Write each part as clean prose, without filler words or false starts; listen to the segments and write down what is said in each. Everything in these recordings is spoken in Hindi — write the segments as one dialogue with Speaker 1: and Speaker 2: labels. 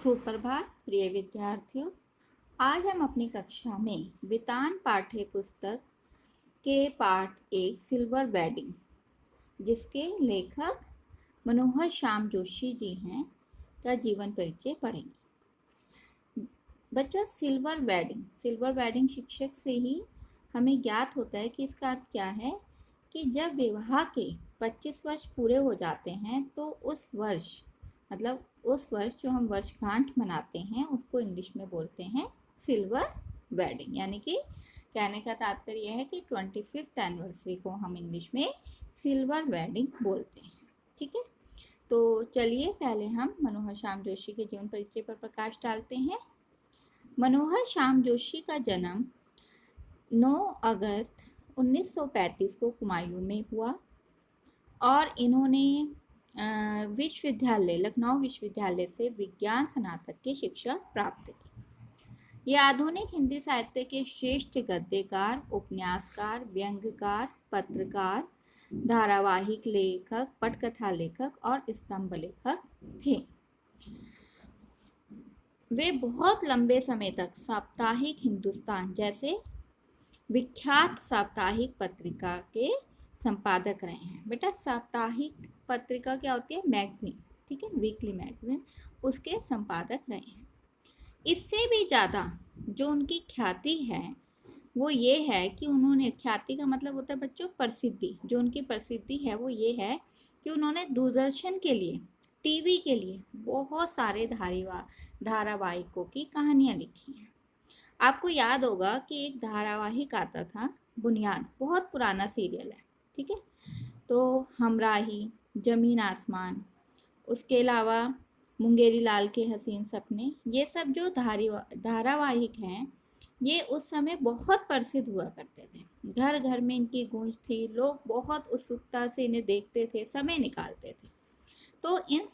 Speaker 1: सुप्रभात प्रिय विद्यार्थियों। आज हम अपनी कक्षा में वितान पाठ्य पुस्तक के पाठ 1 सिल्वर वेडिंग, जिसके लेखक मनोहर श्याम जोशी जी हैं, का जीवन परिचय पढ़ेंगे। बच्चों, सिल्वर वेडिंग शिक्षक से ही हमें ज्ञात होता है कि इसका अर्थ क्या है कि जब विवाह के 25 वर्ष पूरे हो जाते हैं तो उस वर्ष जो हम वर्षगांठ मनाते हैं उसको इंग्लिश में बोलते हैं सिल्वर वेडिंग। यानी कि कहने का तात्पर्य यह है कि 25th एनिवर्सरी को हम इंग्लिश में सिल्वर वेडिंग बोलते हैं। ठीक है, तो चलिए पहले हम मनोहर श्याम जोशी के जीवन परिचय पर प्रकाश डालते हैं। मनोहर श्याम जोशी का जन्म 9 अगस्त 1935 को कुमायूं में हुआ और इन्होंने लखनऊ विश्वविद्यालय से विज्ञान स्नातक की शिक्षा प्राप्त की। ये आधुनिक हिंदी साहित्य के श्रेष्ठ गद्यकार, उपन्यासकार, व्यंग्यकार, पत्रकार, धारावाहिक लेखक, पटकथा लेखक और स्तंभ लेखक थे। वे बहुत लंबे समय तक साप्ताहिक हिंदुस्तान जैसे विख्यात साप्ताहिक पत्रिका के संपादक रहे हैं। बेटा, साप्ताहिक पत्रिका क्या होती है? मैगजीन, ठीक है, वीकली मैगजीन, उसके संपादक रहे हैं। इससे भी ज़्यादा जो उनकी ख्याति है वो ये है कि उन्होंने, ख्याति का मतलब होता है बच्चों प्रसिद्धि, जो उनकी प्रसिद्धि है वो ये है कि उन्होंने दूरदर्शन के लिए, टीवी के लिए बहुत सारे धारावाहिकों की कहानियाँ लिखी हैं। आपको याद होगा कि एक धारावाहिक आता था बुनियाद, बहुत पुराना सीरियल है, ठीक है, तो हमराही, जमीन आसमान, उसके अलावा मुंगेरी लाल के हसीन सपने, ये सब जो धारावाहिक हैं ये उस समय बहुत प्रसिद्ध हुआ करते थे। घर घर में इनकी गूंज थी, लोग बहुत उत्सुकता से इन्हें देखते थे, समय निकालते थे। तो इन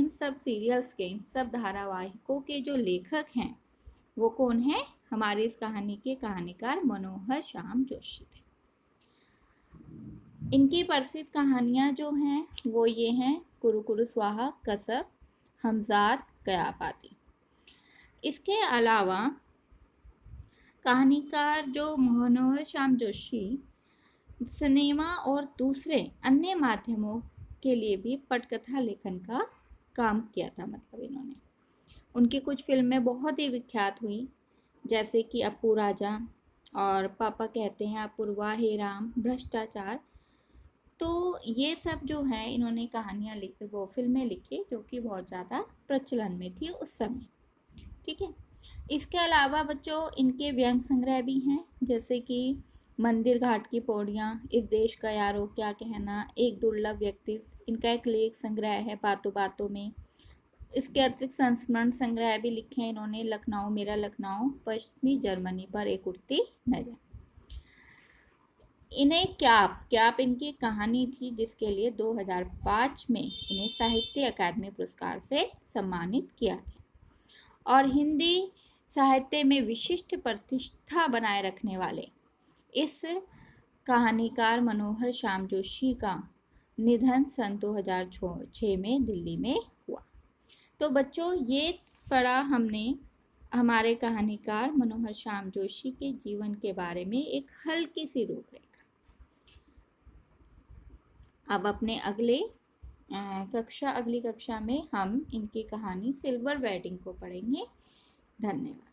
Speaker 1: सब सीरियल्स के, इन सब धारावाहिकों के जो लेखक हैं वो कौन है? हमारी इस कहानी के कहानीकार मनोहर श्याम जोशी थे। इनकी प्रसिद्ध कहानियाँ जो हैं वो ये हैं कुरु कुरु स्वाहा, कसब, हमजाद, कयापाती। इसके अलावा कहानीकार जो मनोहर श्याम जोशी सिनेमा और दूसरे अन्य माध्यमों के लिए भी पटकथा लेखन का काम किया था। इन्होंने, उनकी कुछ फिल्में बहुत ही विख्यात हुई, जैसे कि अप्पू राजा और पापा कहते हैं, अपूर्वा, हे राम, भ्रष्टाचार। तो ये सब जो है इन्होंने कहानियाँ लिखी, वो फिल्में लिखी जो कि बहुत ज़्यादा प्रचलन में थी उस समय। ठीक है, इसके अलावा बच्चों इनके व्यंग संग्रह भी हैं, जैसे कि मंदिर घाट की पौड़ियाँ, इस देश का यारो क्या कहना, एक दुर्लभ व्यक्तित्व। इनका एक लेख संग्रह है बातों बातों में। इसके अतिरिक्त संस्मरण संग्रह भी लिखे हैं इन्होंने, लखनऊ मेरा लखनऊ, पश्चिमी जर्मनी पर एक उठती नजर। इन्हें क्याप इनकी कहानी थी, जिसके लिए 2005 में इन्हें साहित्य अकादमी पुरस्कार से सम्मानित किया गया। और हिंदी साहित्य में विशिष्ट प्रतिष्ठा बनाए रखने वाले इस कहानीकार मनोहर श्याम जोशी का निधन सन 2006 में दिल्ली में हुआ। तो बच्चों, ये पढ़ा हमने हमारे कहानीकार मनोहर श्याम जोशी के जीवन के बारे में एक हल्की सी रूपरेखा। अब अपने अगली कक्षा में हम इनकी कहानी सिल्वर वेडिंग को पढ़ेंगे। धन्यवाद।